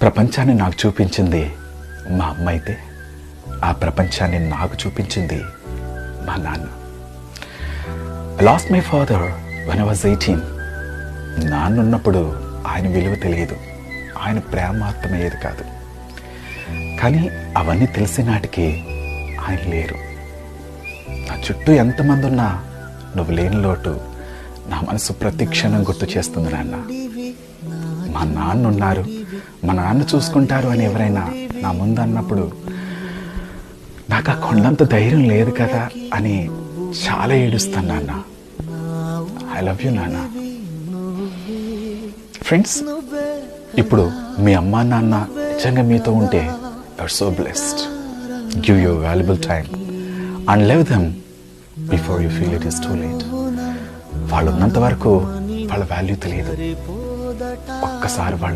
ప్రపంచాన్ని నాకు చూపించింది మా అమ్మ అయితే, ఆ ప్రపంచాన్ని నాకు చూపించింది మా నాన్న. I lost my father when I was 18. నాన్న ఉన్నప్పుడు ఆయన విలువ తెలియదు, ఆయన ప్రేమ అర్థమయ్యేది కాదు. కానీ అవన్నీ తెలిసే నాటికి ఆయన లేరు. నా చుట్టూ ఎంతమంది ఉన్నా నువ్వు లేని లోటు నా మనసు ప్రతి క్షణం గుర్తు చేస్తుంది నాన్న. మా నాన్న ఉన్నారు, మా నాన్న చూసుకుంటారు అని ఎవరైనా నా ముందు అన్నప్పుడు నాకు ఆ కొండంత ధైర్యం లేదు కదా అని చాలా ఏడుస్తాను నాన్న. ఐ లవ్ యూ నాన్న. ఫ్రెండ్స్, ఇప్పుడు మీ అమ్మా నాన్న నిజంగా మీతో ఉంటే you are so blessed. Give your valuable time and live them before you feel it is too late. వాళ్ళు ఉన్నంత వరకు వాళ్ళ వాల్యూ తెలియదు. ఒక్కసారి వాళ్ళ